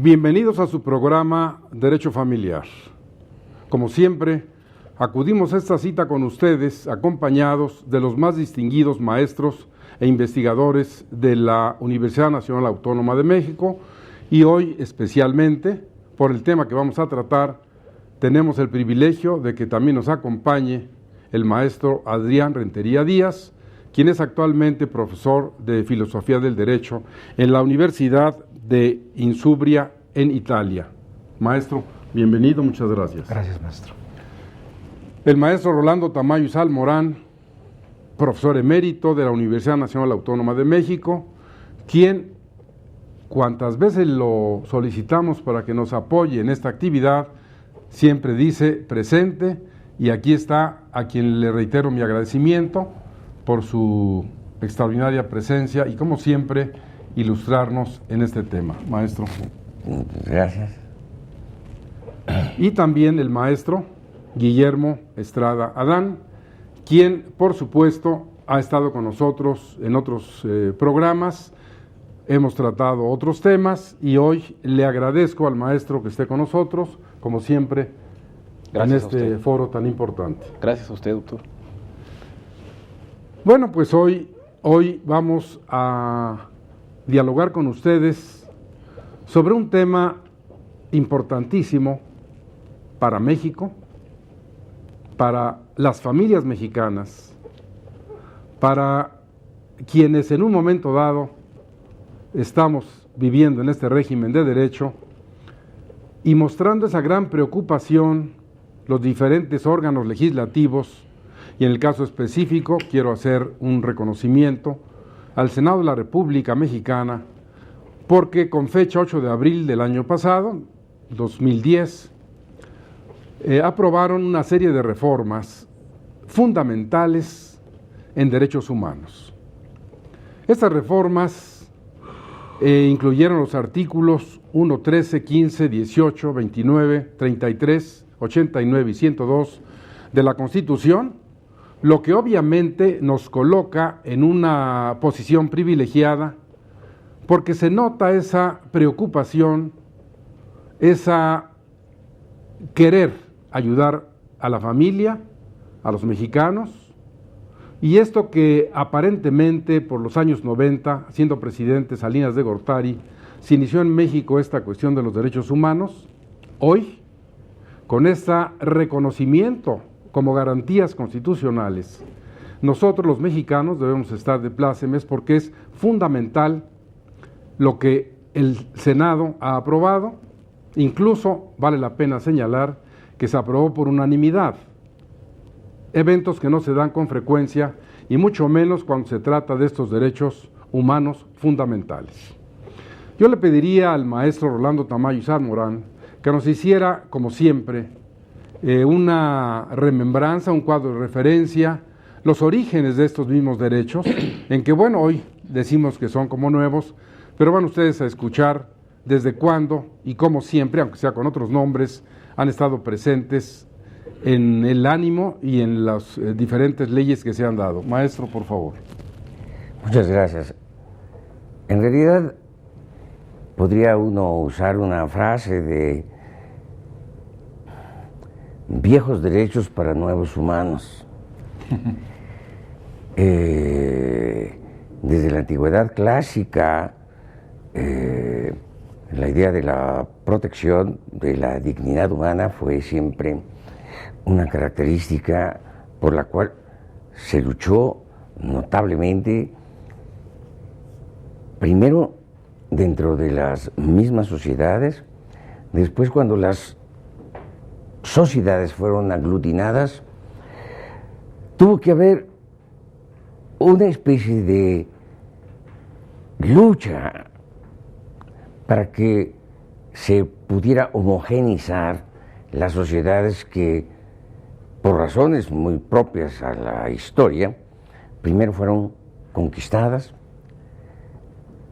Bienvenidos a su programa Derecho Familiar. Como siempre, acudimos a esta cita con ustedes acompañados de los más distinguidos maestros e investigadores de la Universidad Nacional Autónoma de México y hoy especialmente, por el tema que vamos a tratar, tenemos el privilegio de que también nos acompañe el maestro Adrián Rentería Díaz, quien es actualmente profesor de Filosofía del Derecho en la Universidad de Insubria en Italia. Maestro, bienvenido, muchas gracias. Gracias, maestro. El maestro Rolando Tamayo Salmorán, profesor emérito de la Universidad Nacional Autónoma de México, quien, cuantas veces lo solicitamos para que nos apoye en esta actividad, siempre dice presente, y aquí está, a quien le reitero mi agradecimiento por su extraordinaria presencia y, como siempre, ilustrarnos en este tema. Maestro. Gracias. Y también el maestro Guillermo Estrada Adán, quien, por supuesto, ha estado con nosotros en otros programas, hemos tratado otros temas y hoy le agradezco al maestro que esté con nosotros, como siempre, Gracias en este foro tan importante. Gracias a usted, doctor. Bueno, pues hoy vamos a dialogar con ustedes sobre un tema importantísimo para México, para las familias mexicanas, para quienes en un momento dado estamos viviendo en este régimen de derecho y mostrando esa gran preocupación los diferentes órganos legislativos, y en el caso específico quiero hacer un reconocimiento al Senado de la República Mexicana, porque con fecha 8 de abril del año pasado, 2010, aprobaron una serie de reformas fundamentales en derechos humanos. Estas reformas incluyeron los artículos 1, 13, 15, 18, 29, 33, 89 y 102 de la Constitución, lo que obviamente nos coloca en una posición privilegiada porque se nota esa preocupación, esa querer ayudar a la familia, a los mexicanos, y esto que aparentemente por los años 90, siendo presidente Salinas de Gortari, se inició en México esta cuestión de los derechos humanos, hoy, con este reconocimiento como garantías constitucionales, nosotros los mexicanos debemos estar de plácemes porque es fundamental lo que el Senado ha aprobado. Incluso vale la pena señalar que se aprobó por unanimidad, eventos que no se dan con frecuencia y mucho menos cuando se trata de estos derechos humanos fundamentales. Yo le pediría al maestro Rolando Tamayo Salmorán que nos hiciera, como siempre, una remembranza, un cuadro de referencia, los orígenes de estos mismos derechos, en que, bueno, hoy decimos que son como nuevos, pero van ustedes a escuchar desde cuándo y cómo siempre, aunque sea con otros nombres, han estado presentes en el ánimo y en las diferentes leyes que se han dado. Maestro, por favor. Muchas gracias. En realidad, podría uno usar una frase de viejos derechos para nuevos humanos. Desde la antigüedad clásica, la idea de la protección de la dignidad humana fue siempre una característica por la cual se luchó notablemente, primero dentro de las mismas sociedades, después cuando las sociedades fueron aglutinadas, tuvo que haber una especie de lucha para que se pudiera homogeneizar las sociedades que, por razones muy propias a la historia, primero fueron conquistadas,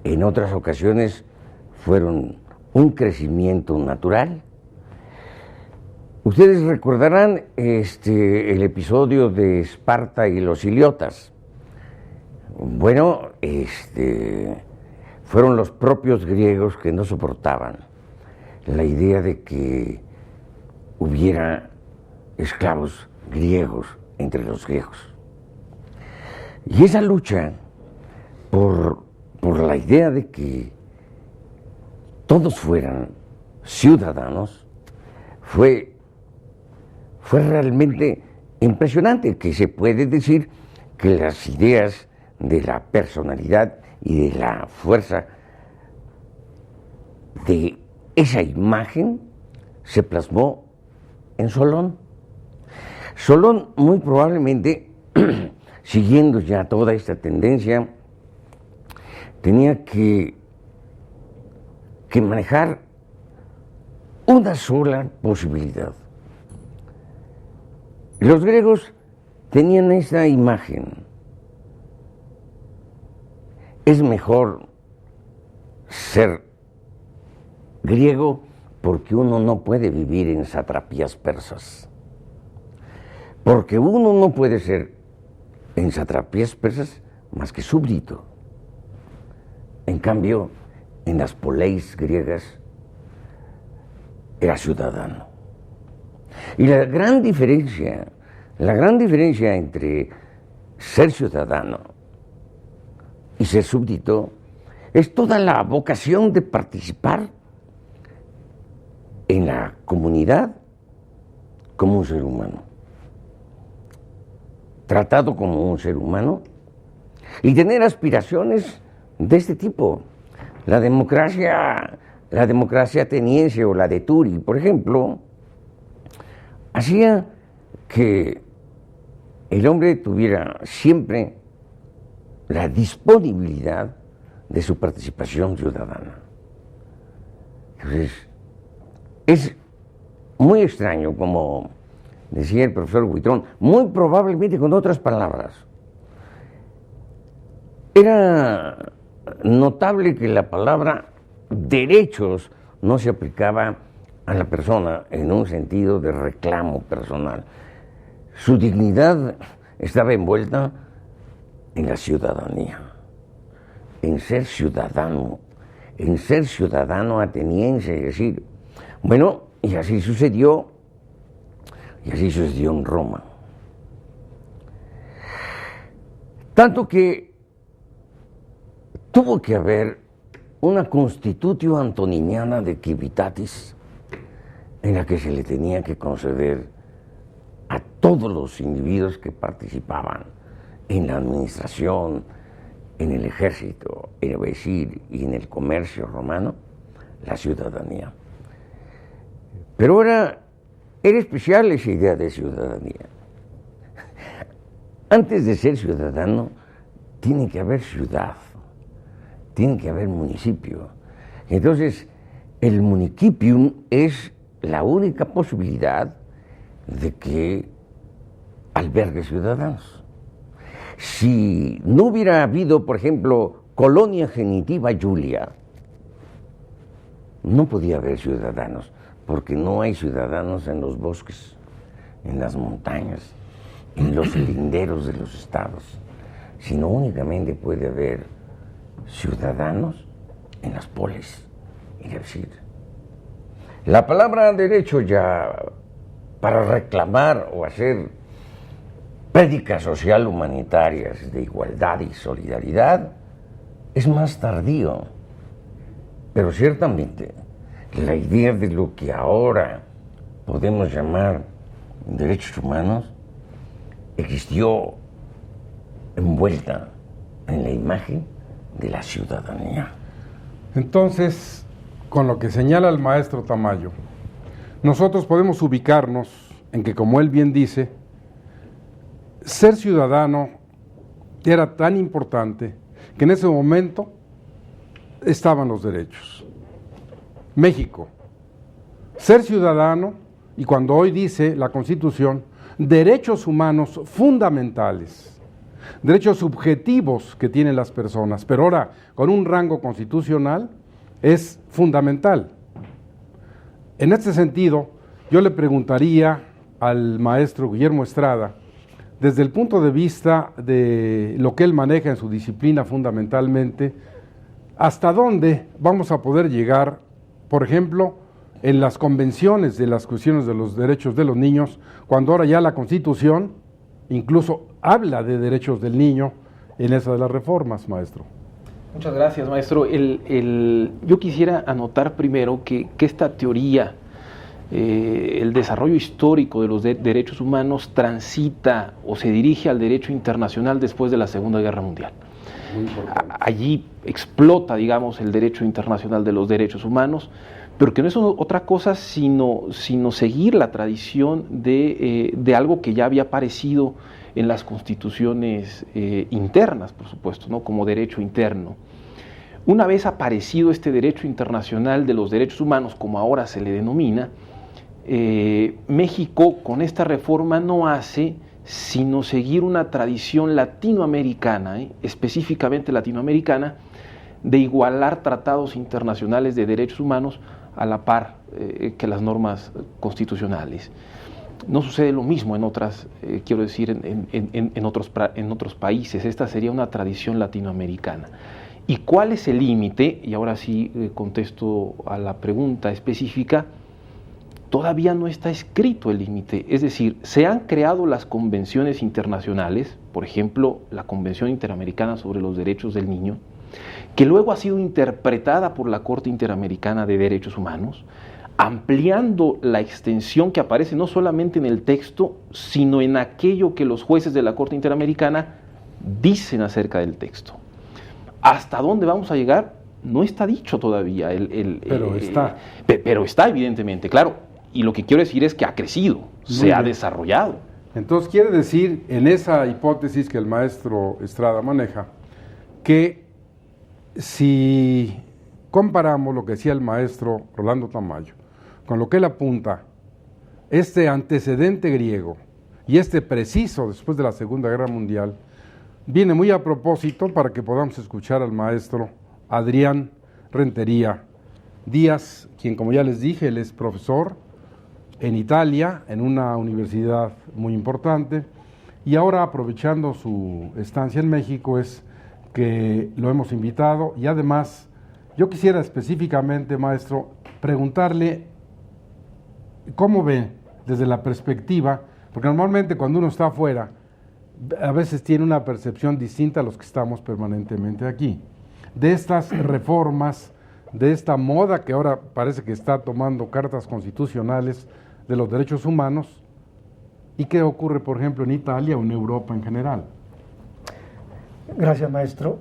en otras ocasiones fueron un crecimiento natural. Ustedes recordarán el episodio de Esparta y los iliotas. Bueno, fueron los propios griegos que no soportaban la idea de que hubiera esclavos griegos entre los griegos. Y esa lucha por la idea de que todos fueran ciudadanos fue realmente impresionante, que se puede decir que las ideas de la personalidad y de la fuerza de esa imagen se plasmó en Solón. Solón, muy probablemente, siguiendo ya toda esta tendencia, tenía que manejar una sola posibilidad. Los griegos tenían esa imagen. Es mejor ser griego porque uno no puede vivir en satrapías persas. Porque uno no puede ser en satrapías persas más que súbdito. En cambio, en las poleis griegas era ciudadano. Y la gran diferencia entre ser ciudadano y ser súbdito es toda la vocación de participar en la comunidad como un ser humano, tratado como un ser humano y tener aspiraciones de este tipo. La democracia ateniense o la de Turi, por ejemplo, hacía que el hombre tuviera siempre la disponibilidad de su participación ciudadana. Entonces, es muy extraño, como decía el profesor Huitrón, muy probablemente con otras palabras. Era notable que la palabra derechos no se aplicaba a la persona en un sentido de reclamo personal. Su dignidad estaba envuelta en la ciudadanía, en ser ciudadano ateniense, es decir, bueno, y así sucedió en Roma. Tanto que tuvo que haber una constitutio antoniniana de civitatis en la que se le tenía que conceder a todos los individuos que participaban en la administración, en el ejército, es decir, y en el comercio romano, la ciudadanía. Pero era especial esa idea de ciudadanía. Antes de ser ciudadano, tiene que haber ciudad, tiene que haber municipio. Entonces, el municipium es la única posibilidad de que albergue ciudadanos. Si no hubiera habido, por ejemplo, colonia genitiva Julia, no podía haber ciudadanos, porque no hay ciudadanos en los bosques, en las montañas, en los linderos de los estados, sino únicamente puede haber ciudadanos en las polis. Es decir, la palabra derecho ya para reclamar o hacer prédicas social humanitarias de igualdad y solidaridad es más tardío, pero ciertamente la idea de lo que ahora podemos llamar derechos humanos existió envuelta en la imagen de la ciudadanía. Entonces, con lo que señala el maestro Tamayo, nosotros podemos ubicarnos en que, como él bien dice, ser ciudadano era tan importante que en ese momento estaban los derechos. México, ser ciudadano, y cuando hoy dice la Constitución, derechos humanos fundamentales, derechos subjetivos que tienen las personas, pero ahora con un rango constitucional, es fundamental. En este sentido, yo le preguntaría al maestro Guillermo Estrada, desde el punto de vista de lo que él maneja en su disciplina fundamentalmente, ¿hasta dónde vamos a poder llegar, por ejemplo, en las convenciones de las cuestiones de los derechos de los niños, cuando ahora ya la Constitución incluso habla de derechos del niño en esa de las reformas, maestro? Muchas gracias, maestro. Yo quisiera anotar primero que esta teoría, el desarrollo histórico de los derechos humanos transita o se dirige al derecho internacional después de la Segunda Guerra Mundial. Allí explota, digamos, el derecho internacional de los derechos humanos, pero que no es otra cosa sino seguir la tradición de algo que ya había aparecido en las constituciones internas, por supuesto, ¿no? Como derecho interno. Una vez aparecido este derecho internacional de los derechos humanos, como ahora se le denomina, México con esta reforma no hace sino seguir una tradición latinoamericana, específicamente latinoamericana, de igualar tratados internacionales de derechos humanos a la par que las normas constitucionales. No sucede lo mismo en otras, quiero decir, en otros países. Esta sería una tradición latinoamericana. ¿Y cuál es el límite? Y ahora sí contesto a la pregunta específica. Todavía no está escrito el límite, es decir, se han creado las convenciones internacionales, por ejemplo, la Convención Interamericana sobre los Derechos del Niño, que luego ha sido interpretada por la Corte Interamericana de Derechos Humanos, ampliando la extensión que aparece no solamente en el texto, sino en aquello que los jueces de la Corte Interamericana dicen acerca del texto. ¿Hasta dónde vamos a llegar? No está dicho todavía. Pero está. Pero está, evidentemente, claro. Y lo que quiero decir es que ha crecido, se ha desarrollado. Entonces quiere decir, en esa hipótesis que el maestro Estrada maneja, que si comparamos lo que decía el maestro Rolando Tamayo con lo que él apunta, este antecedente griego y este preciso después de la Segunda Guerra Mundial, viene muy a propósito para que podamos escuchar al maestro Adrián Rentería Díaz, quien, como ya les dije, él es profesor en Italia, en una universidad muy importante, y ahora, aprovechando su estancia en México, es que lo hemos invitado. Y además, yo quisiera específicamente, maestro, preguntarle cómo ve desde la perspectiva, porque normalmente cuando uno está afuera, a veces tiene una percepción distinta a los que estamos permanentemente aquí, de estas reformas, de esta moda que ahora parece que está tomando cartas constitucionales de los derechos humanos, y qué ocurre, por ejemplo, en Italia o en Europa en general. Gracias, maestro.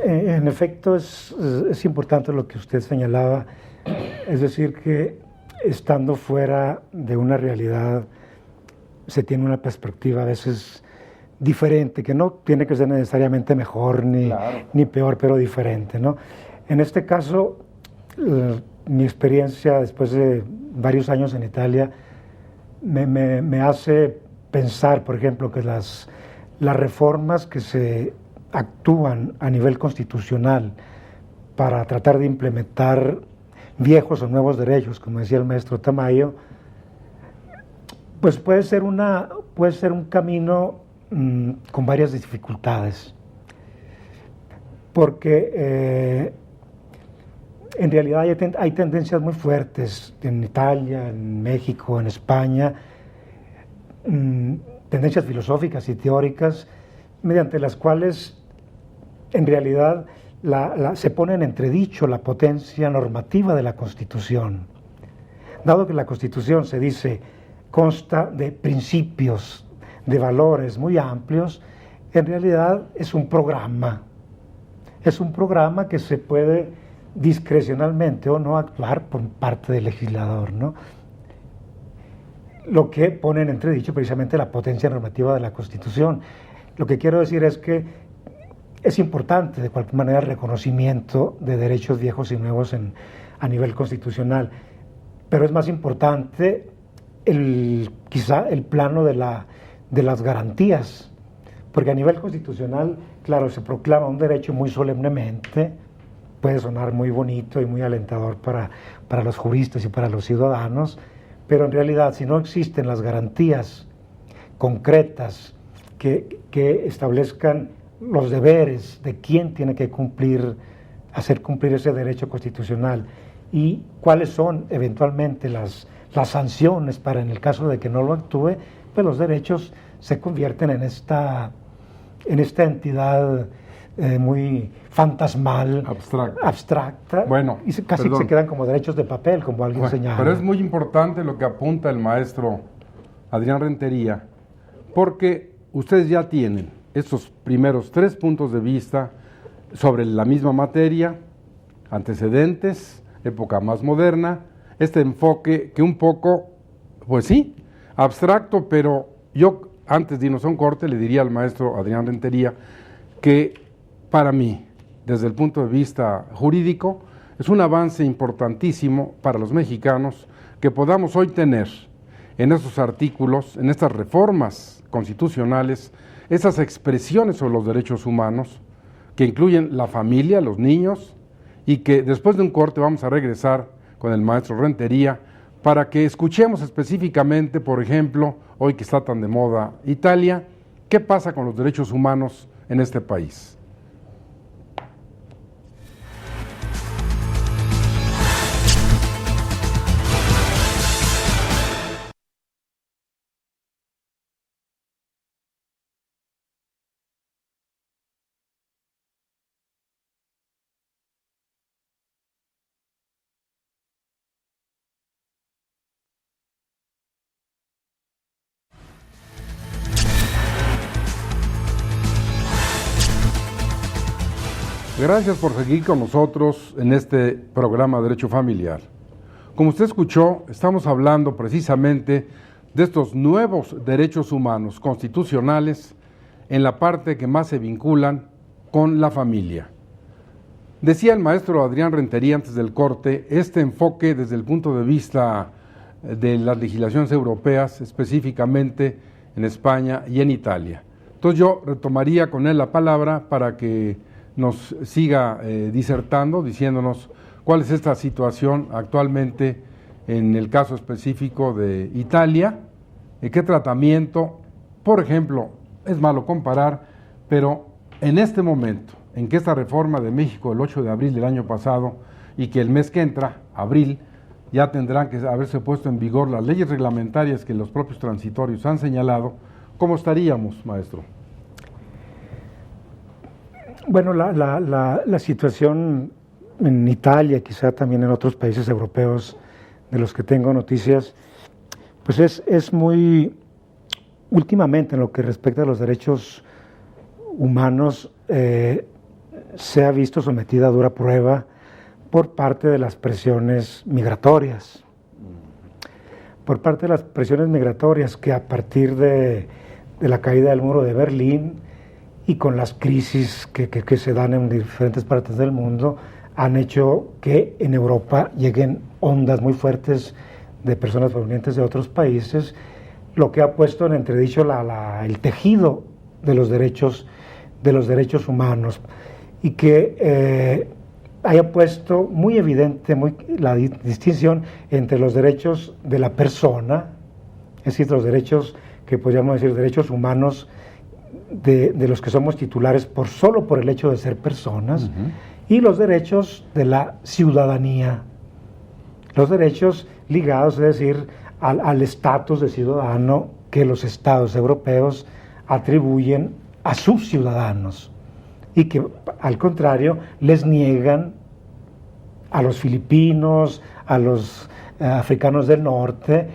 En efecto, es importante lo que usted señalaba, es decir, que estando fuera de una realidad se tiene una perspectiva a veces diferente, que no tiene que ser necesariamente mejor ni peor, pero diferente, ¿no? En este caso, mi experiencia después de varios años en Italia me hace pensar, por ejemplo, que las reformas que se actúan a nivel constitucional para tratar de implementar viejos o nuevos derechos, como decía el maestro Tamayo, pues puede ser un camino con varias dificultades, porque en realidad hay tendencias muy fuertes en Italia, en México, en España, tendencias filosóficas y teóricas mediante las cuales en realidad se pone en entredicho la potencia normativa de la Constitución. Dado que la Constitución, se dice, consta de principios, de valores muy amplios, en realidad es un programa que se puede discrecionalmente o no actuar por parte del legislador, ¿no? Lo que pone en entredicho precisamente la potencia normativa de la Constitución. Lo que quiero decir es que es importante, de cualquier manera, el reconocimiento de derechos viejos y nuevos a nivel constitucional, pero es más importante quizá el plano de las garantías, porque a nivel constitucional, claro, se proclama un derecho muy solemnemente, puede sonar muy bonito y muy alentador para los juristas y para los ciudadanos, pero en realidad, si no existen las garantías concretas que establezcan los deberes de quién tiene que hacer cumplir ese derecho constitucional, y cuáles son eventualmente las sanciones para en el caso de que no lo actúe, pues los derechos se convierten en esta entidad muy fantasmal, abstracta, bueno, y casi se quedan como derechos de papel, como alguien señala. Pero es muy importante lo que apunta el maestro Adrián Rentería, porque ustedes ya tienen estos primeros 3 puntos de vista sobre la misma materia, antecedentes, época más moderna, este enfoque que un poco, pues sí, abstracto, pero yo antes de irnos a un corte le diría al maestro Adrián Rentería que para mí, desde el punto de vista jurídico, es un avance importantísimo para los mexicanos que podamos hoy tener en esos artículos, en estas reformas constitucionales, esas expresiones sobre los derechos humanos que incluyen la familia, los niños, y que después de un corte vamos a regresar con el maestro Rentería para que escuchemos específicamente, por ejemplo, hoy que está tan de moda Italia, qué pasa con los derechos humanos en este país. Gracias por seguir con nosotros en este programa Derecho Familiar. Como usted escuchó, estamos hablando precisamente de estos nuevos derechos humanos constitucionales en la parte que más se vinculan con la familia. Decía el maestro Adrián Rentería antes del corte, este enfoque desde el punto de vista de las legislaciones europeas, específicamente en España y en Italia. Entonces yo retomaría con él la palabra para que nos siga disertando, diciéndonos cuál es esta situación actualmente en el caso específico de Italia, qué tratamiento, por ejemplo, es malo comparar, pero en este momento, en que esta reforma de México el 8 de abril del año pasado y que el mes que entra, abril, ya tendrán que haberse puesto en vigor las leyes reglamentarias que los propios transitorios han señalado, ¿cómo estaríamos, maestro? Bueno, la situación en Italia, quizá también en otros países europeos de los que tengo noticias, pues es muy, últimamente en lo que respecta a los derechos humanos, se ha visto sometida a dura prueba por parte de las presiones migratorias. Por parte de las presiones migratorias que a partir de la caída del muro de Berlín y con las crisis que se dan en diferentes partes del mundo, han hecho que en Europa lleguen ondas muy fuertes de personas provenientes de otros países, lo que ha puesto en entredicho el tejido de los derechos humanos y que haya puesto muy evidente la distinción entre los derechos de la persona, es decir, los derechos que podríamos decir derechos humanos de los que somos titulares solo por el hecho de ser personas, y los derechos de la ciudadanía, los derechos ligados, es decir, al estatus de ciudadano que los estados europeos atribuyen a sus ciudadanos y que, al contrario, les niegan a los filipinos, a los africanos del norte,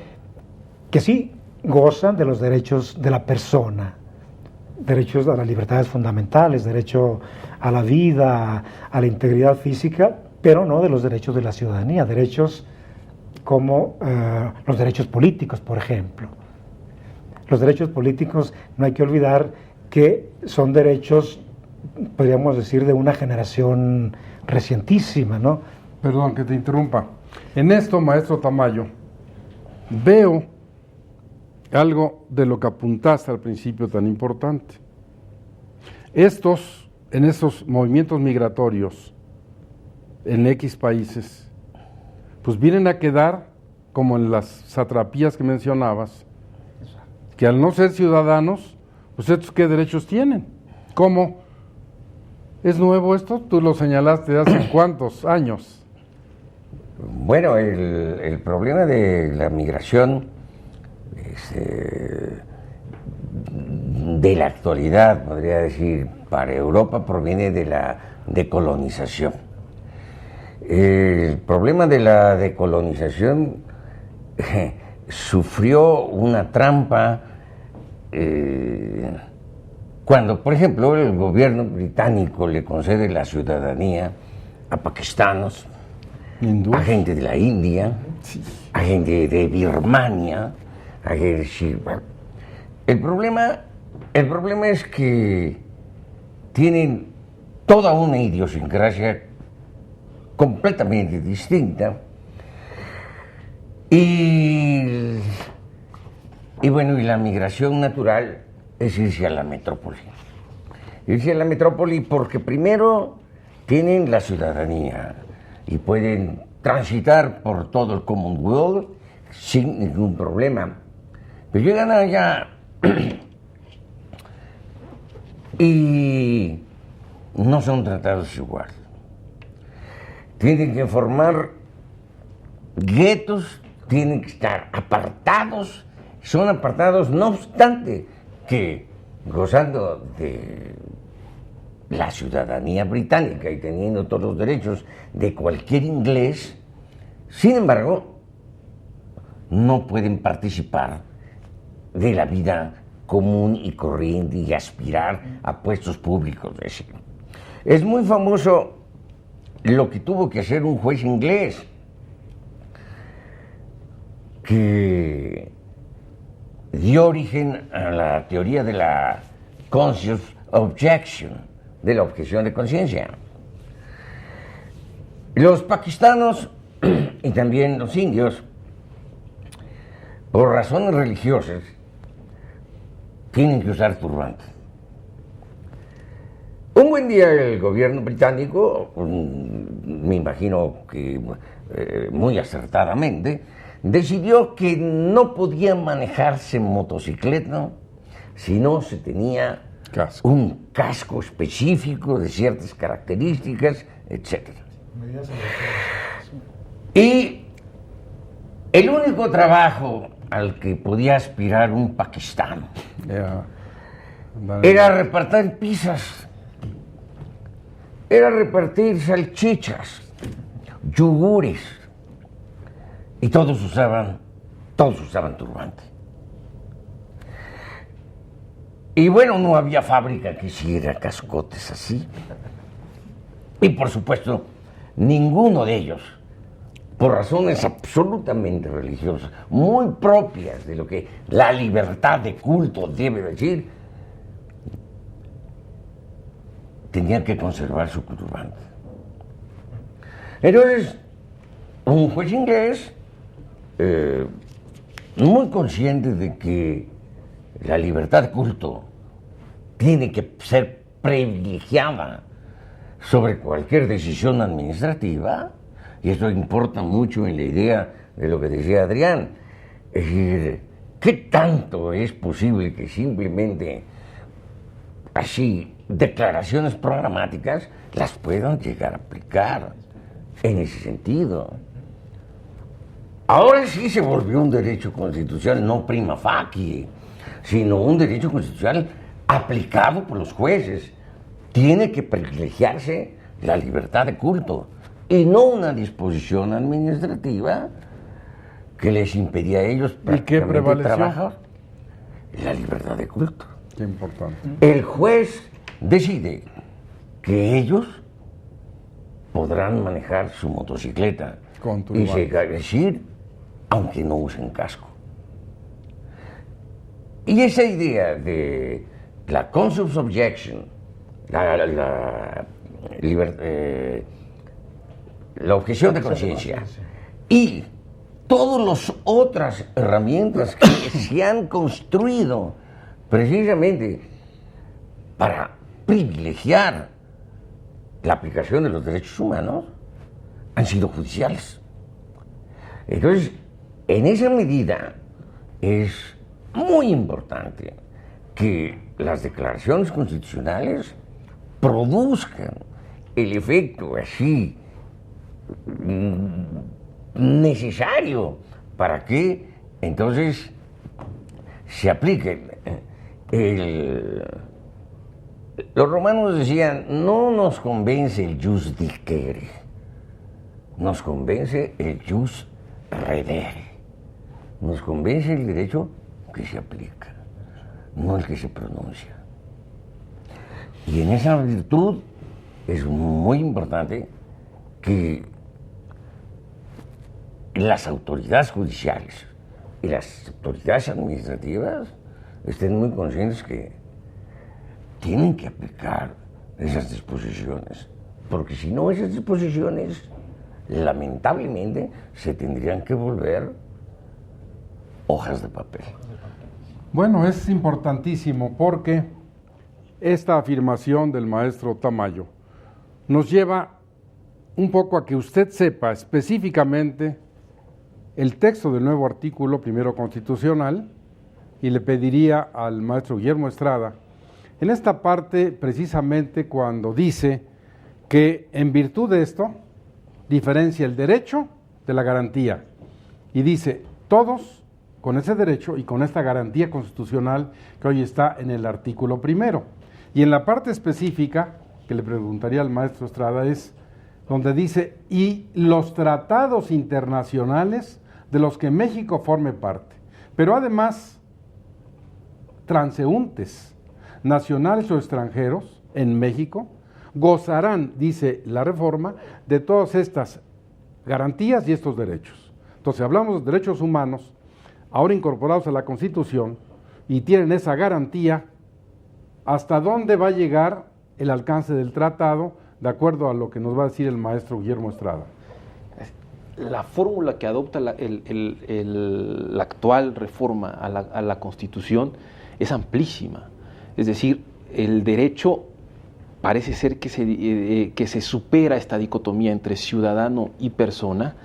que sí gozan de los derechos de la persona, derechos a las libertades fundamentales, derecho a la vida, a la integridad física, pero no de los derechos de la ciudadanía, derechos como los derechos políticos, por ejemplo. Los derechos políticos, no hay que olvidar que son derechos, podríamos decir, de una generación recientísima, ¿no? Perdón que te interrumpa. En esto, maestro Tamayo, veo algo de lo que apuntaste al principio tan importante. En estos movimientos migratorios en X países, pues vienen a quedar como en las satrapías que mencionabas, que al no ser ciudadanos, pues estos qué derechos tienen. ¿Cómo? ¿Es nuevo esto? Tú lo señalaste hace cuántos años. Bueno, el problema de la migración de la actualidad, podría decir, para Europa proviene de la decolonización. El problema de la decolonización sufrió una trampa cuando, por ejemplo, el gobierno británico le concede la ciudadanía a pakistanos, a gente de la India, a gente de Birmania, a gente de... El problema es que tienen toda una idiosincrasia completamente distinta y bueno, y la migración natural es irse a la metrópoli. Irse a la metrópoli porque primero tienen la ciudadanía y pueden transitar por todo el Commonwealth sin ningún problema. Pero llegan allá y no son tratados igual. Tienen que formar guetos, tienen que estar apartados, son apartados no obstante que gozando de la ciudadanía británica y teniendo todos los derechos de cualquier inglés, sin embargo, no pueden participar de la vida común y corriente y aspirar a puestos públicos. Es muy famoso lo que tuvo que hacer un juez inglés que dio origen a la teoría de la conscious objection, de la objeción de conciencia. Los pakistanos y también los indios, por razones religiosas, tienen que usar turbante. Un buen día el gobierno británico, me imagino que muy acertadamente, decidió que no podía manejarse motocicleta si no se tenía un casco específico de ciertas características, etc. Y el único trabajo al que podía aspirar un pakistano era repartir pizzas, era repartir salchichas, yogures, y todos usaban turbante. Y bueno, no había fábrica que hiciera cascotes así. Y por supuesto, ninguno de ellos, por razones absolutamente religiosas, muy propias de lo que la libertad de culto debe decir, tenían que conservar su turbante. Entonces, un juez inglés, muy consciente de que la libertad de culto tiene que ser privilegiada sobre cualquier decisión administrativa, y esto importa mucho en la idea de lo que decía Adrián, es decir, ¿qué tanto es posible que simplemente así declaraciones programáticas las puedan llegar a aplicar en ese sentido? Ahora sí se volvió un derecho constitucional, no prima facie, sino un derecho constitucional aplicado por los jueces. Tiene que privilegiarse la libertad de culto y no una disposición administrativa que les impedía a ellos prácticamente trabajar. La libertad de culto. Qué importante. El juez decide que ellos podrán manejar su motocicleta y decir, aunque no usen casco. Y esa idea de la conscious objection, la objeción de conciencia y todas las otras herramientas que se han construido precisamente para privilegiar la aplicación de los derechos humanos han sido judiciales. Entonces, en esa medida es muy importante que las declaraciones constitucionales produzcan el efecto así necesario para que entonces se aplique. Los romanos decían, no nos convence el jus dicere, nos convence el jus redere, nos convence el derecho que se aplica, no el que se pronuncia. Y en esa virtud es muy importante que las autoridades judiciales y las autoridades administrativas estén muy conscientes que tienen que aplicar esas disposiciones, porque si no, esas disposiciones lamentablemente se tendrían que volver hojas de papel. Bueno, es importantísimo porque esta afirmación del maestro Tamayo nos lleva un poco a que usted sepa específicamente el texto del nuevo artículo primero constitucional, y le pediría al maestro Guillermo Estrada, en esta parte precisamente cuando dice que en virtud de esto diferencia el derecho de la garantía, y dice todos con ese derecho y con esta garantía constitucional que hoy está en el artículo primero. Y en la parte específica que le preguntaría al maestro Estrada es donde dice, y los tratados internacionales de los que México forme parte, pero además transeúntes, nacionales o extranjeros en México, gozarán, dice la reforma, de todas estas garantías y estos derechos. Entonces hablamos de derechos humanos, ahora incorporados a la Constitución, y tienen esa garantía. ¿Hasta dónde va a llegar el alcance del tratado, de acuerdo a lo que nos va a decir el maestro Guillermo Estrada? La fórmula que adopta la actual reforma a la Constitución es amplísima. Es decir, el derecho parece ser que se supera esta dicotomía entre ciudadano y persona,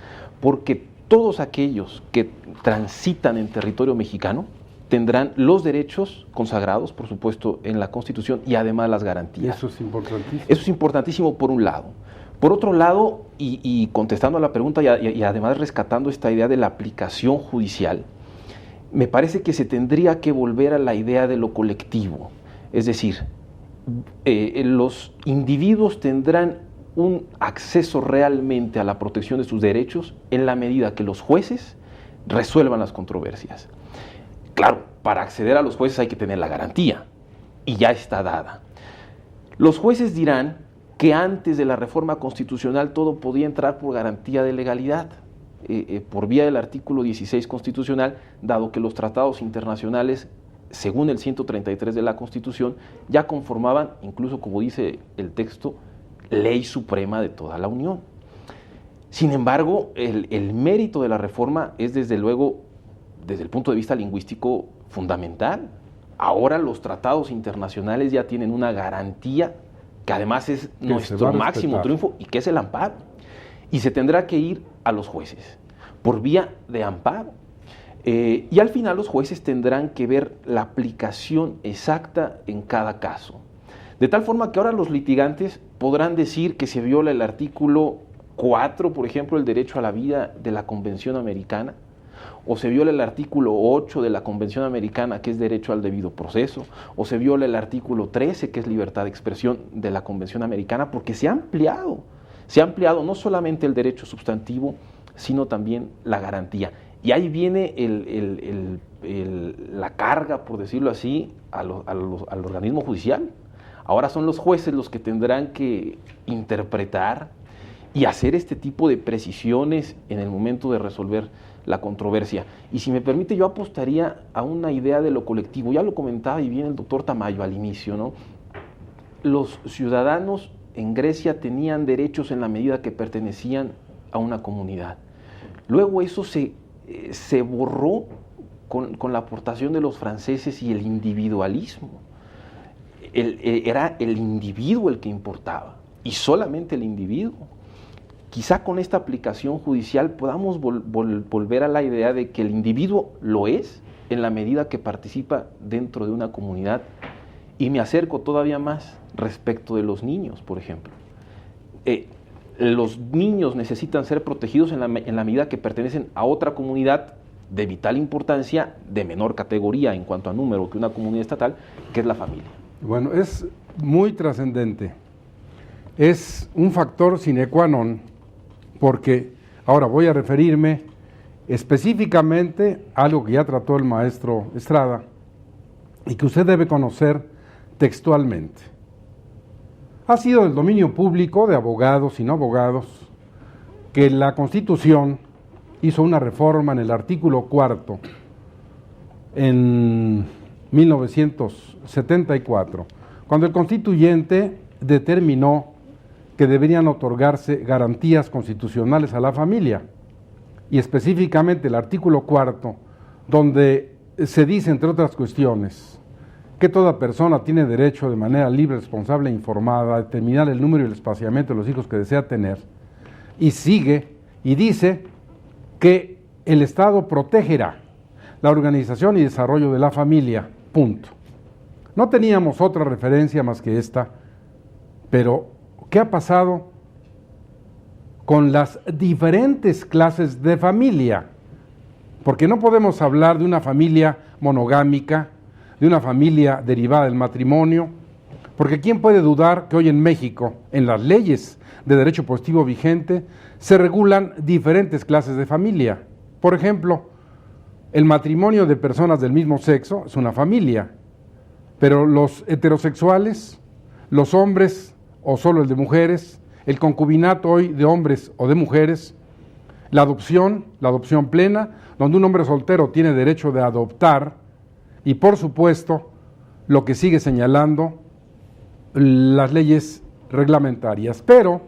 porque todos aquellos que transitan en territorio mexicano tendrán los derechos consagrados, por supuesto, en la Constitución, y además las garantías. Eso es importantísimo. Eso es importantísimo por un lado. Por otro lado, y contestando a la pregunta y además rescatando esta idea de la aplicación judicial, me parece que se tendría que volver a la idea de lo colectivo. Es decir, los individuos tendrán un acceso realmente a la protección de sus derechos en la medida que los jueces resuelvan las controversias. Claro, para acceder a los jueces hay que tener la garantía, y ya está dada. Los jueces dirán que antes de la reforma constitucional todo podía entrar por garantía de legalidad, por vía del artículo 16 constitucional, dado que los tratados internacionales, según el 133 de la Constitución, ya conformaban, incluso como dice el texto, ley suprema de toda la Unión. Sin embargo, el mérito de la reforma es desde luego, desde el punto de vista lingüístico, fundamental. Ahora los tratados internacionales ya tienen una garantía que además es nuestro máximo triunfo, y que es el amparo. Y se tendrá que ir a los jueces por vía de amparo. Y al final los jueces tendrán que ver la aplicación exacta en cada caso. De tal forma que ahora los litigantes podrán decir que se viola el artículo 4, por ejemplo, el derecho a la vida de la Convención Americana, o se viola el artículo 8 de la Convención Americana, que es derecho al debido proceso, o se viola el artículo 13, que es libertad de expresión de la Convención Americana, porque se ha ampliado no solamente el derecho sustantivo, sino también la garantía. Y ahí viene la carga, por decirlo así, al organismo judicial. Ahora son los jueces los que tendrán que interpretar y hacer este tipo de precisiones en el momento de resolver la controversia. Y si me permite, yo apostaría a una idea de lo colectivo. Ya lo comentaba y bien el doctor Tamayo al inicio, ¿no? Los ciudadanos en Grecia tenían derechos en la medida que pertenecían a una comunidad. Luego eso se borró con la aportación de los franceses y el individualismo. Era el individuo el que importaba, y solamente el individuo. Quizá con esta aplicación judicial podamos volver a la idea de que el individuo lo es en la medida que participa dentro de una comunidad. Y me acerco todavía más respecto de los niños, por ejemplo. los niños necesitan ser protegidos en la medida que pertenecen a otra comunidad de vital importancia, de menor categoría en cuanto a número que una comunidad estatal, que es la familia. Bueno, es muy trascendente. Es un factor sine qua non, porque ahora voy a referirme específicamente a algo que ya trató el maestro Estrada y que usted debe conocer textualmente. Ha sido del dominio público de abogados y no abogados que la Constitución hizo una reforma en el artículo 4 en 1974, cuando el constituyente determinó que deberían otorgarse garantías constitucionales a la familia, y específicamente el artículo 4, donde se dice, entre otras cuestiones, que toda persona tiene derecho de manera libre, responsable e informada a determinar el número y el espaciamiento de los hijos que desea tener, y sigue y dice que el Estado protegerá la organización y desarrollo de la familia, punto. No teníamos otra referencia más que esta, pero ¿qué ha pasado con las diferentes clases de familia? Porque no podemos hablar de una familia monogámica, de una familia derivada del matrimonio, porque ¿quién puede dudar que hoy en México, en las leyes de derecho positivo vigente, se regulan diferentes clases de familia? Por ejemplo, el matrimonio de personas del mismo sexo es una familia, pero los heterosexuales, los hombres o solo el de mujeres, el concubinato hoy de hombres o de mujeres, la adopción plena, donde un hombre soltero tiene derecho de adoptar, y por supuesto, lo que sigue señalando las leyes reglamentarias. Pero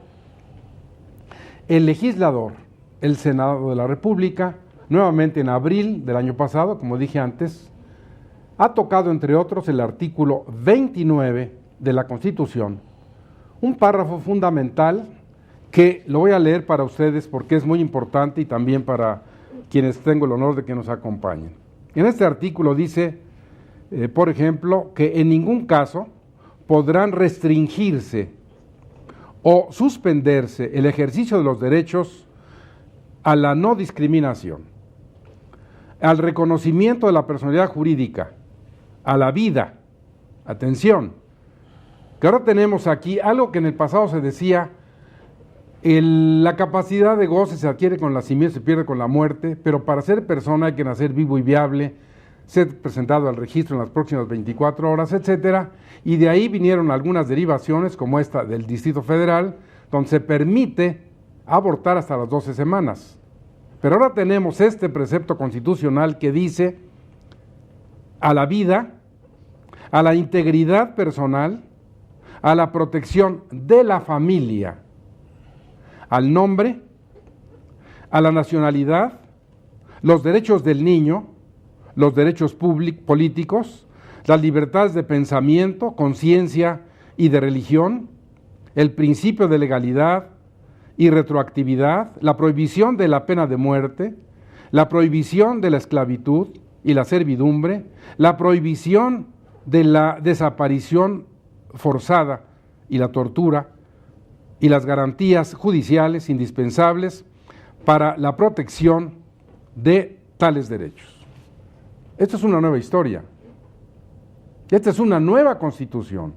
el legislador, el Senado de la República, nuevamente en abril del año pasado, como dije antes, ha tocado, entre otros, el artículo 29 de la Constitución, un párrafo fundamental que lo voy a leer para ustedes porque es muy importante y también para quienes tengo el honor de que nos acompañen. En este artículo dice, por ejemplo, que en ningún caso podrán restringirse o suspenderse el ejercicio de los derechos a la no discriminación, al reconocimiento de la personalidad jurídica, a la vida. Atención, que ahora tenemos aquí algo que en el pasado se decía, la capacidad de goce se adquiere con el nacimiento, se pierde con la muerte, pero para ser persona hay que nacer vivo y viable, ser presentado al registro en las próximas 24 horas, etcétera, y de ahí vinieron algunas derivaciones como esta del Distrito Federal, donde se permite abortar hasta las 12 semanas. Pero ahora tenemos este precepto constitucional que dice a la vida, a la integridad personal, a la protección de la familia, al nombre, a la nacionalidad, los derechos del niño, los derechos políticos, las libertades de pensamiento, conciencia y de religión, el principio de legalidad y retroactividad, la prohibición de la pena de muerte, la prohibición de la esclavitud y la servidumbre, la prohibición de la desaparición forzada y la tortura, y las garantías judiciales indispensables para la protección de tales derechos. Esta es una nueva historia. Esta es una nueva Constitución.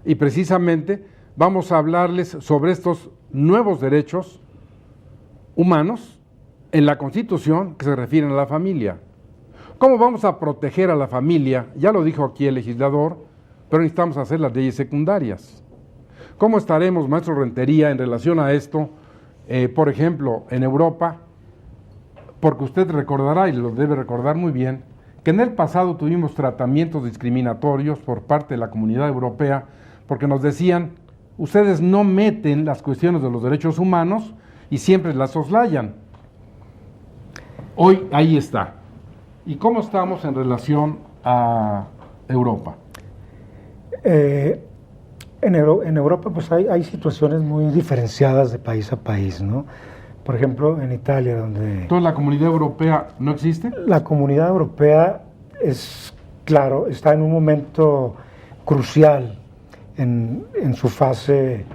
Y precisamente vamos a hablarles sobre estos nuevos derechos humanos en la Constitución que se refieren a la familia. ¿Cómo vamos a proteger a la familia? Ya lo dijo aquí el legislador, pero necesitamos hacer las leyes secundarias. ¿Cómo estaremos, maestro Rentería, en relación a esto, por ejemplo, en Europa? Porque usted recordará, y lo debe recordar muy bien, que en el pasado tuvimos tratamientos discriminatorios por parte de la Comunidad Europea, porque nos decían, ustedes no meten las cuestiones de los derechos humanos y siempre las soslayan. Hoy ahí está. ¿Y cómo estamos en relación a Europa? En Europa pues hay situaciones muy diferenciadas de país a país, ¿no? Por ejemplo, en Italia, donde... ¿Entonces la Comunidad Europea no existe? La Comunidad Europea claro, está en un momento crucial en su fase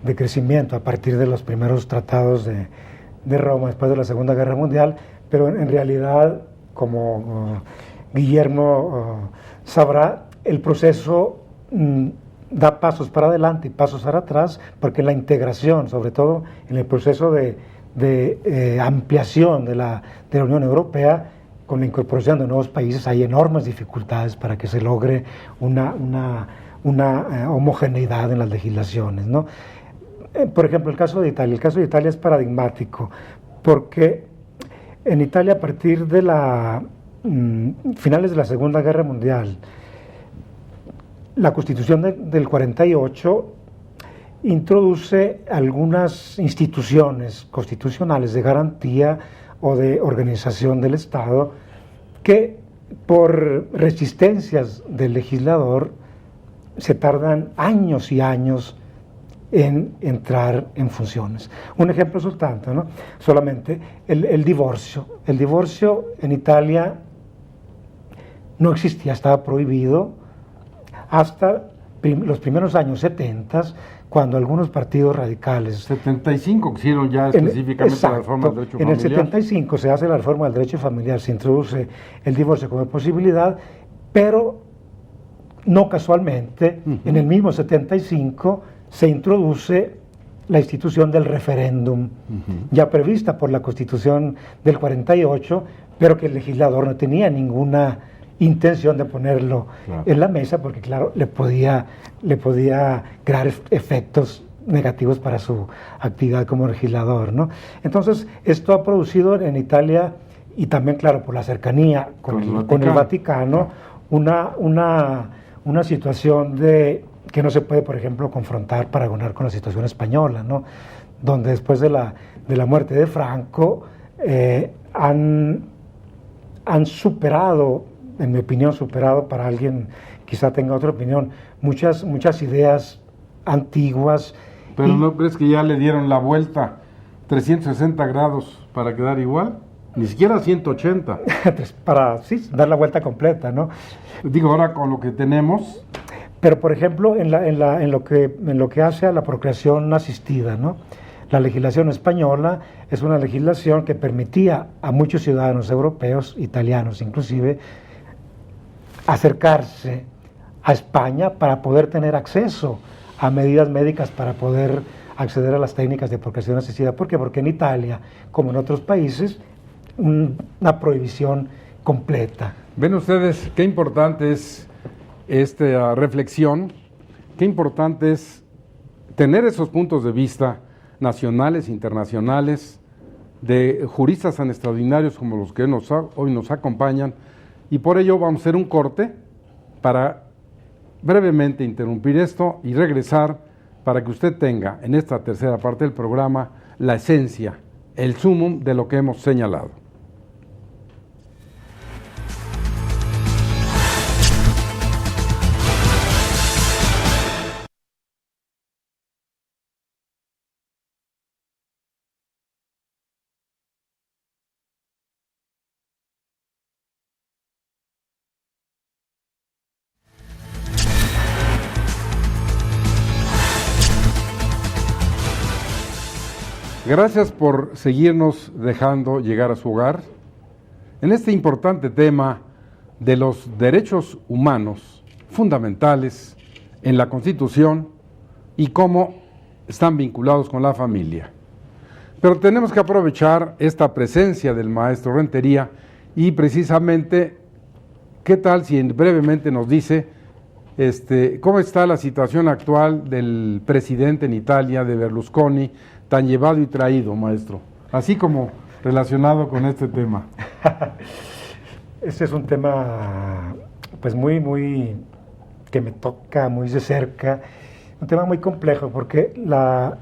de crecimiento a partir de los primeros tratados de Roma después de la Segunda Guerra Mundial, pero en realidad, como Guillermo sabrá, el proceso da pasos para adelante y pasos para atrás, porque la integración, sobre todo en el proceso de ampliación de la Unión Europea, con la incorporación de nuevos países, hay enormes dificultades para que se logre una homogeneidad en las legislaciones, ¿no? Por ejemplo, el caso de Italia. El caso de Italia es paradigmático, porque en Italia, a partir de finales de la Segunda Guerra Mundial, la Constitución del 48 introduce algunas instituciones constitucionales de garantía o de organización del Estado que, por resistencias del legislador, se tardan años y años en entrar en funciones. Un ejemplo resultante, ¿no? Solamente el divorcio. El divorcio en Italia no existía, estaba prohibido hasta los primeros años 70, cuando algunos partidos radicales... 75 hicieron ya específicamente la reforma del derecho familiar. En el 75 se hace la reforma del derecho familiar, se introduce el divorcio como posibilidad, pero no casualmente, en el mismo 75 se introduce la institución del referéndum, ya prevista por la Constitución del 48, pero que el legislador no tenía ninguna intención de ponerlo en la mesa, porque claro, le podía crear efectos negativos para su actividad como legislador, ¿no? Entonces, esto ha producido en Italia, y también, claro, por la cercanía con el Vaticano, una situación que no se puede, por ejemplo, paragonar con la situación española, ¿no? Donde después de la muerte de Franco han superado, en mi opinión, para alguien quizá tenga otra opinión, muchas ideas antiguas. ¿Pero no crees que ya le dieron la vuelta 360 grados para quedar igual? Ni siquiera 180. Para, sí, dar la vuelta completa, ¿no? Digo, ahora con lo que tenemos... Pero, por ejemplo, en lo que hace a la procreación asistida, ¿no? La legislación española es una legislación que permitía a muchos ciudadanos europeos, italianos inclusive, acercarse a España para poder tener acceso a medidas médicas, para poder acceder a las técnicas de procreación asistida. ¿Por qué? Porque en Italia, como en otros países, una prohibición completa. Ven ustedes qué importante es esta reflexión, qué importante es tener esos puntos de vista nacionales, internacionales, de juristas tan extraordinarios como los que hoy nos acompañan, y por ello vamos a hacer un corte para brevemente interrumpir esto y regresar para que usted tenga en esta tercera parte del programa la esencia, el sumum de lo que hemos señalado. Gracias por seguirnos dejando llegar a su hogar en este importante tema de los derechos humanos fundamentales en la Constitución y cómo están vinculados con la familia. Pero tenemos que aprovechar esta presencia del maestro Rentería y precisamente, ¿qué tal si brevemente nos dice cómo está la situación actual del presidente en Italia, de Berlusconi, tan llevado y traído, maestro, así como relacionado con este tema? Este es un tema pues muy que me toca muy de cerca, un tema muy complejo, porque la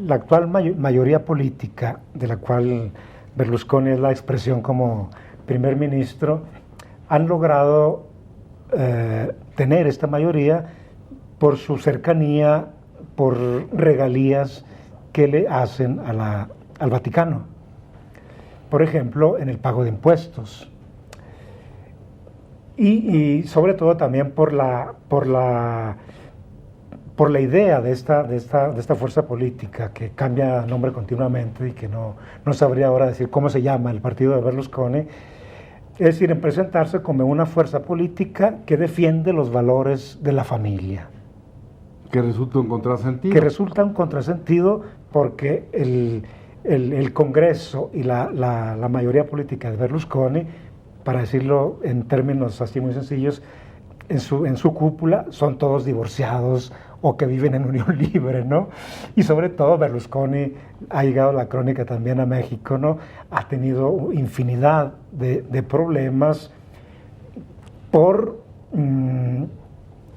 actual mayoría política, de la cual Berlusconi es la expresión como primer ministro, han logrado tener esta mayoría por su cercanía, por regalías que le hacen al Vaticano. Por ejemplo, en el pago de impuestos. Y sobre todo también por por la idea de esta fuerza política que cambia nombre continuamente y que no sabría ahora decir cómo se llama el partido de Berlusconi, es decir, en presentarse como una fuerza política que defiende los valores de la familia. Que resulta un contrasentido. Que resulta un contrasentido porque el Congreso y la mayoría política de Berlusconi, para decirlo en términos así muy sencillos, en su cúpula son todos divorciados o que viven en unión libre, ¿no? Y sobre todo Berlusconi, ha llegado la crónica también a México, ¿no? Ha tenido infinidad de problemas por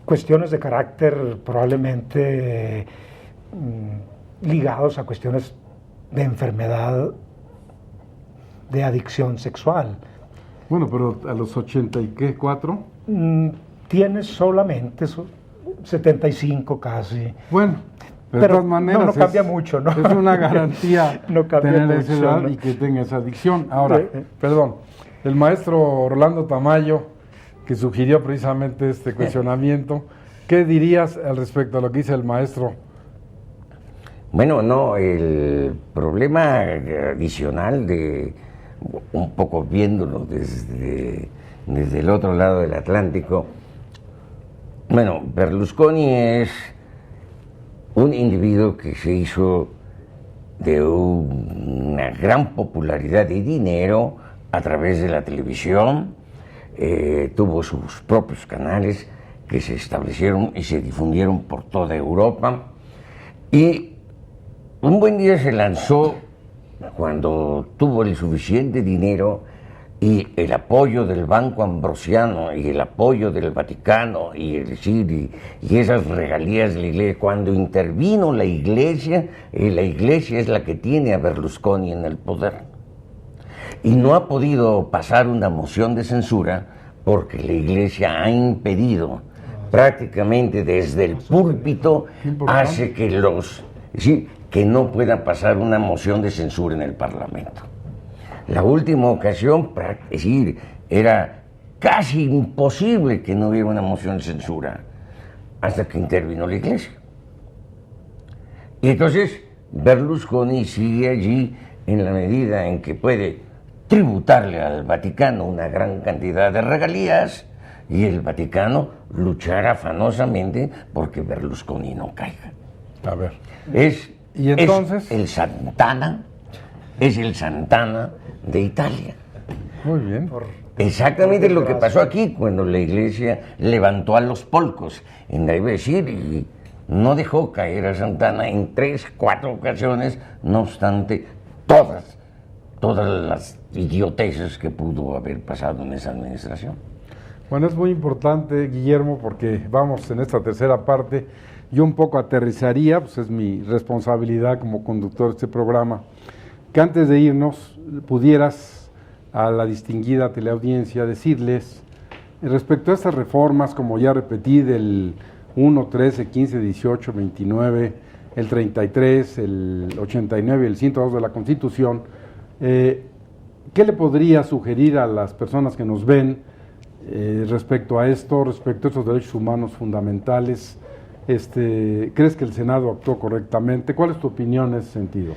cuestiones de carácter probablemente ligados a cuestiones de enfermedad, de adicción sexual. Bueno, pero a los 84... tiene solamente 75 casi. Bueno, pero de todas maneras no cambia mucho, ¿no? Es una garantía no cambia tener mucho, esa edad, ¿no? y que tenga esa adicción. Ahora, perdón, el maestro Orlando Tamayo, que sugirió precisamente este cuestionamiento, ¿qué dirías al respecto a lo que dice el maestro? Bueno, no, el problema adicional de, un poco viéndolo desde el otro lado del Atlántico, bueno, Berlusconi es un individuo que se hizo de una gran popularidad y dinero a través de la televisión, tuvo sus propios canales que se establecieron y se difundieron por toda Europa, y un buen día se lanzó, cuando tuvo el suficiente dinero y el apoyo del Banco Ambrosiano y el apoyo del Vaticano y esas regalías de la Iglesia, cuando intervino la Iglesia es la que tiene a Berlusconi en el poder. Y no ha podido pasar una moción de censura porque la Iglesia ha impedido prácticamente desde el púlpito, hace que no pueda pasar una moción de censura en el Parlamento. La última ocasión, es decir, era casi imposible que no hubiera una moción de censura hasta que intervino la Iglesia. Y entonces Berlusconi sigue allí en la medida en que puede tributarle al Vaticano una gran cantidad de regalías y el Vaticano luchar afanosamente porque Berlusconi no caiga. A ver. ¿Y entonces? Es el Santana de Italia. Muy bien. Exactamente lo que pasó aquí cuando la Iglesia levantó a los polcos, iba a decir, y no dejó caer a Santana en 3, 4 ocasiones, no obstante todas las idioteces que pudo haber pasado en esa administración. Bueno, es muy importante, Guillermo, porque vamos en esta tercera parte. Yo un poco aterrizaría, pues es mi responsabilidad como conductor de este programa, que antes de irnos pudieras a la distinguida teleaudiencia decirles respecto a estas reformas, como ya repetí, del 1, 13, 15, 18, 29, el 33, el 89 y el 102 de la Constitución, ¿qué le podría sugerir a las personas que nos ven respecto a esto, respecto a estos derechos humanos fundamentales? ¿Crees que el Senado actuó correctamente? ¿Cuál es tu opinión en ese sentido?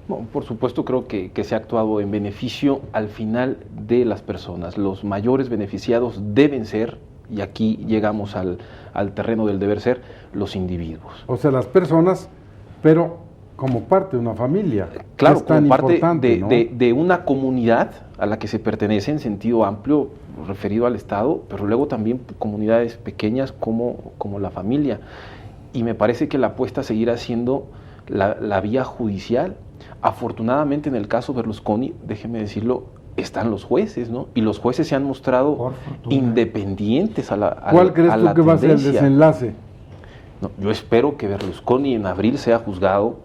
Bueno, por supuesto creo que se ha actuado en beneficio al final de las personas. Los mayores beneficiados deben ser, y aquí llegamos al terreno del deber ser, los individuos. O sea, las personas, pero como parte de una familia. Claro, es tan como parte importante, ¿no? de una comunidad a la que se pertenece en sentido amplio, referido al Estado, pero luego también comunidades pequeñas como la familia. Y me parece que la apuesta seguirá siendo la vía judicial. Afortunadamente en el caso Berlusconi, déjeme decirlo, están los jueces, ¿no? Y los jueces se han mostrado independientes a la ¿Cuál crees tú que va a ser el desenlace? No, yo espero que Berlusconi en abril sea juzgado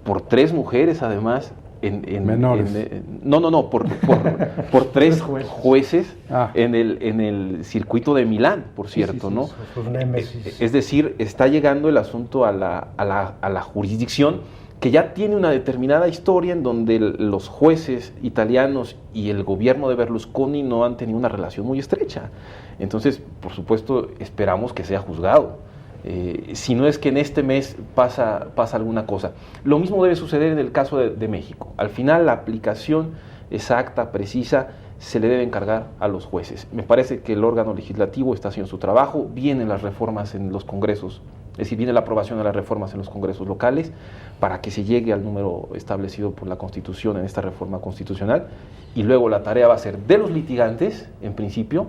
por 3 mujeres además. Menores. Por 3 jueces en el circuito de Milán, por cierto, ¿no? Es decir, está llegando el asunto a la jurisdicción que ya tiene una determinada historia en donde los jueces italianos y el gobierno de Berlusconi no han tenido una relación muy estrecha. Entonces, por supuesto, esperamos que sea juzgado. si no es que en este mes pasa alguna cosa. Lo mismo debe suceder en el caso de México. Al final la aplicación exacta, precisa, se le debe encargar a los jueces. Me parece que el órgano legislativo está haciendo su trabajo, vienen las reformas en los congresos, es decir, viene la aprobación de las reformas en los congresos locales para que se llegue al número establecido por la Constitución en esta reforma constitucional, y luego la tarea va a ser de los litigantes, en principio,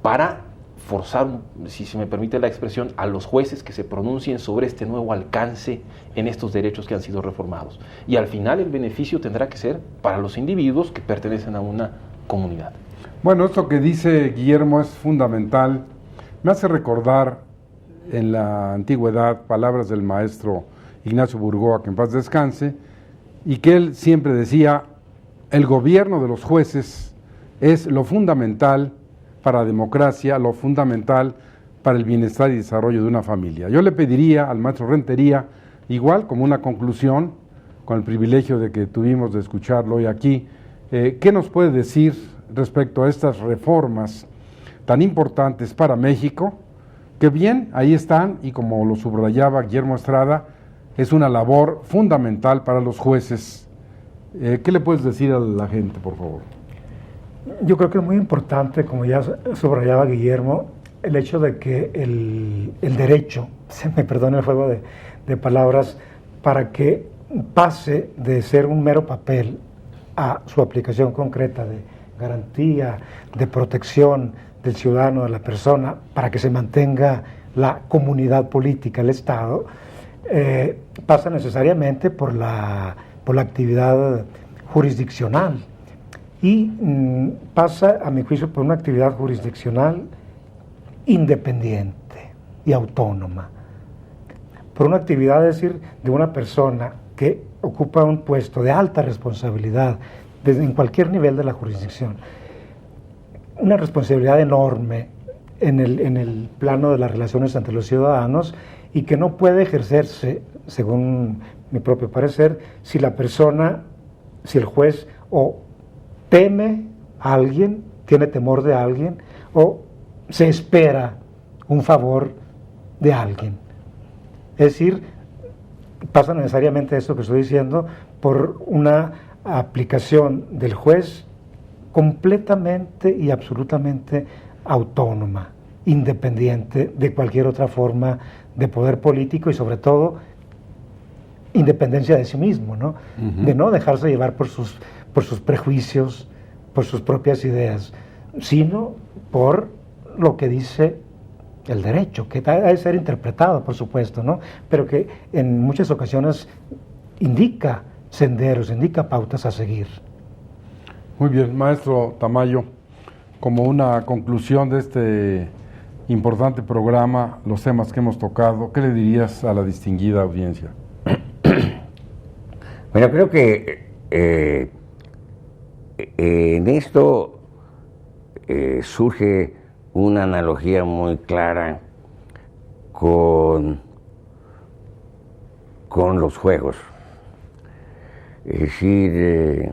para forzar, si se me permite la expresión, a los jueces que se pronuncien sobre este nuevo alcance en estos derechos que han sido reformados. Y al final el beneficio tendrá que ser para los individuos que pertenecen a una comunidad. Bueno, esto que dice Guillermo es fundamental. Me hace recordar en la antigüedad palabras del maestro Ignacio Burgoa, que en paz descanse, y que él siempre decía: el gobierno de los jueces es lo fundamental para la democracia, lo fundamental para el bienestar y desarrollo de una familia. Yo le pediría al maestro Rentería, igual como una conclusión, con el privilegio de que tuvimos de escucharlo hoy aquí, ¿qué nos puede decir respecto a estas reformas tan importantes para México? Que bien, ahí están, y como lo subrayaba Guillermo Estrada, es una labor fundamental para los jueces. ¿Qué le puedes decir a la gente, por favor? Yo creo que es muy importante, como ya subrayaba Guillermo, el hecho de que el derecho, se me perdona el juego de palabras, para que pase de ser un mero papel a su aplicación concreta de garantía, de protección del ciudadano, de la persona, para que se mantenga la comunidad política, el Estado, pasa necesariamente por la actividad jurisdiccional. Y pasa, a mi juicio, por una actividad jurisdiccional independiente y autónoma. Por una actividad, es decir, de una persona que ocupa un puesto de alta responsabilidad en cualquier nivel de la jurisdicción. Una responsabilidad enorme en el plano de las relaciones entre los ciudadanos, y que no puede ejercerse, según mi propio parecer, si el juez o teme a alguien, tiene temor de alguien, o se espera un favor de alguien. Es decir, pasa necesariamente esto que estoy diciendo por una aplicación del juez completamente y absolutamente autónoma, independiente de cualquier otra forma de poder político, y sobre todo independencia de sí mismo, ¿no? De no dejarse llevar por sus prejuicios, por sus propias ideas, sino por lo que dice el derecho, que ha de ser interpretado, por supuesto, ¿no? Pero que en muchas ocasiones indica senderos, indica pautas a seguir. Muy bien, maestro Tamayo, como una conclusión de este importante programa, los temas que hemos tocado, ¿qué le dirías a la distinguida audiencia? Bueno, creo que en esto surge una analogía muy clara con los juegos. Es decir,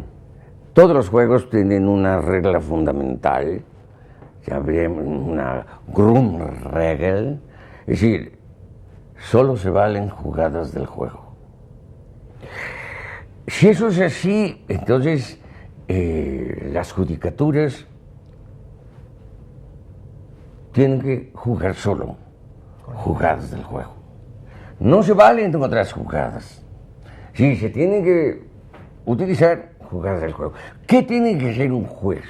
todos los juegos tienen una regla fundamental, una Grundregel, es decir, solo se valen jugadas del juego. Si eso es así, entonces las judicaturas tienen que jugar solo jugadas del juego. No se valen otras jugadas. Sí, se tienen que utilizar jugadas del juego. ¿Qué tiene que ser un juez?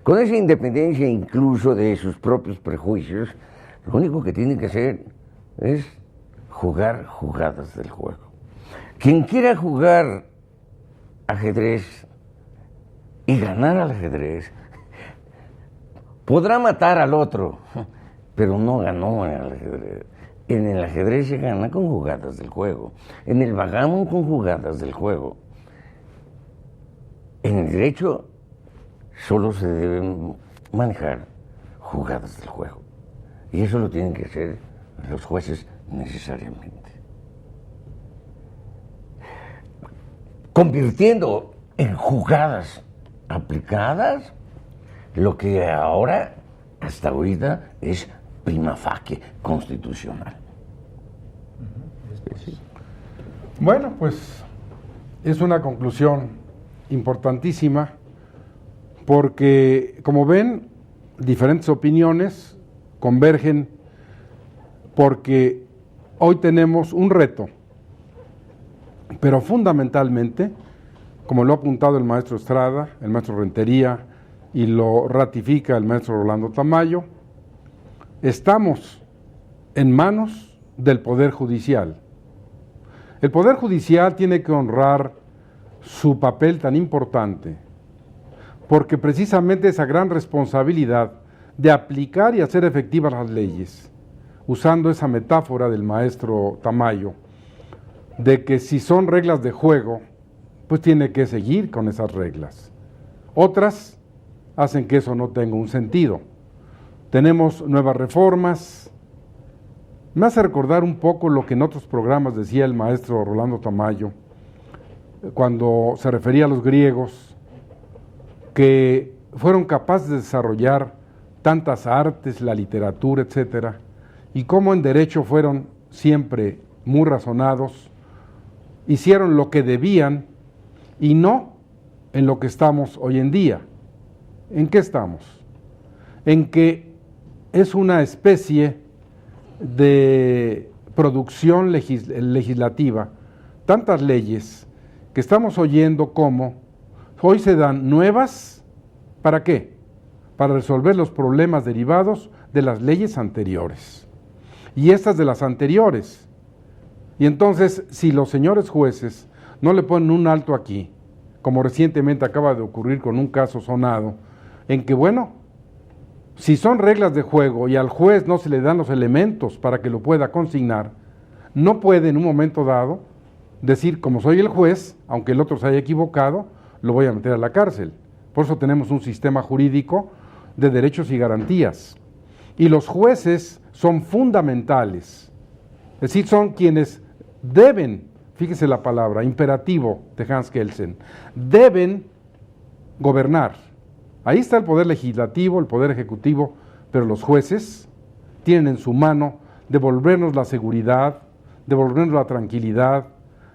Con esa independencia incluso de sus propios prejuicios, lo único que tiene que hacer es jugar jugadas del juego. Quien quiera jugar ajedrez y ganar al ajedrez, podrá matar al otro, pero no ganó en el ajedrez. En el ajedrez se gana con jugadas del juego, en el backgammon con jugadas del juego. En el derecho solo se deben manejar jugadas del juego, y eso lo tienen que hacer los jueces necesariamente, convirtiendo en jugadas aplicadas lo que ahora, hasta ahorita, es prima facie constitucional. Sí. Bueno, pues es una conclusión importantísima porque, como ven, diferentes opiniones convergen porque hoy tenemos un reto, pero fundamentalmente, como lo ha apuntado el maestro Estrada, el maestro Rentería y lo ratifica el maestro Rolando Tamayo, estamos en manos del Poder Judicial. El Poder Judicial tiene que honrar su papel tan importante, porque precisamente esa gran responsabilidad de aplicar y hacer efectivas las leyes, usando esa metáfora del maestro Tamayo, de que si son reglas de juego, pues tiene que seguir con esas reglas. Otras hacen que eso no tenga un sentido. Tenemos nuevas reformas. Me hace recordar un poco lo que en otros programas decía el maestro Rolando Tamayo, cuando se refería a los griegos, que fueron capaces de desarrollar tantas artes, la literatura, etcétera, y cómo en derecho fueron siempre muy razonados, hicieron lo que debían y no en lo que estamos hoy en día. ¿En qué estamos? En que es una especie de producción legislativa, tantas leyes que estamos oyendo como hoy se dan nuevas, ¿para qué? Para resolver los problemas derivados de las leyes anteriores. Y estas de las anteriores. Y entonces, si los señores jueces no le ponen un alto aquí, como recientemente acaba de ocurrir con un caso sonado, en que, bueno, si son reglas de juego y al juez no se le dan los elementos para que lo pueda consignar, no puede en un momento dado decir, como soy el juez, aunque el otro se haya equivocado, lo voy a meter a la cárcel. Por eso tenemos un sistema jurídico de derechos y garantías. Y los jueces son fundamentales, es decir, son quienes deben, fíjese la palabra, imperativo de Hans Kelsen, deben gobernar. Ahí está el poder legislativo, el poder ejecutivo, pero los jueces tienen en su mano devolvernos la seguridad, devolvernos la tranquilidad,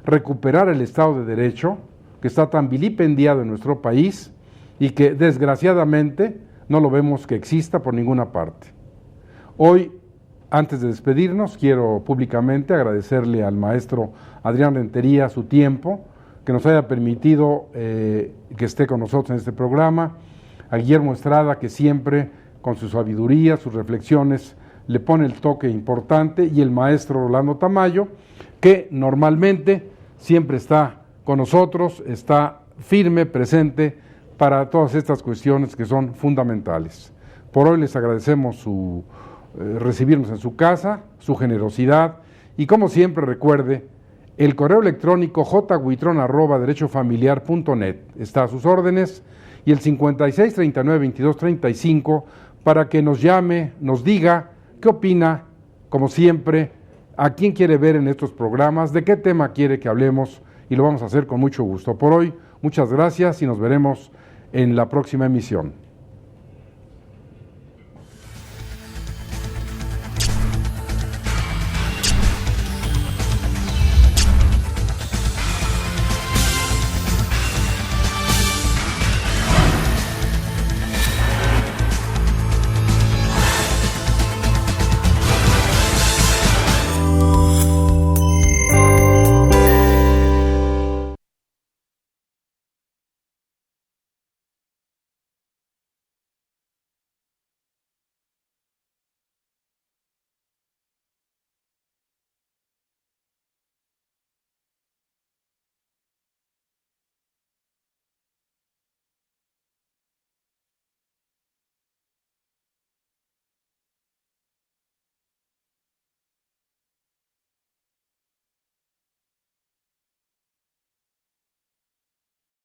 recuperar el Estado de Derecho, que está tan vilipendiado en nuestro país y que desgraciadamente no lo vemos que exista por ninguna parte. Hoy, antes de despedirnos, quiero públicamente agradecerle al maestro Adrián Rentería su tiempo, que nos haya permitido que esté con nosotros en este programa, a Guillermo Estrada, que siempre con su sabiduría, sus reflexiones, le pone el toque importante, y el maestro Rolando Tamayo, que normalmente siempre está con nosotros, está firme, presente para todas estas cuestiones que son fundamentales. Por hoy les agradecemos recibirnos en su casa, su generosidad, y como siempre recuerde, el correo electrónico jhuitron@derechofamiliar.net está a sus órdenes, y el 56 39 22 35 para que nos llame, nos diga qué opina, como siempre, a quién quiere ver en estos programas, de qué tema quiere que hablemos, y lo vamos a hacer con mucho gusto. Por hoy, muchas gracias y nos veremos en la próxima emisión.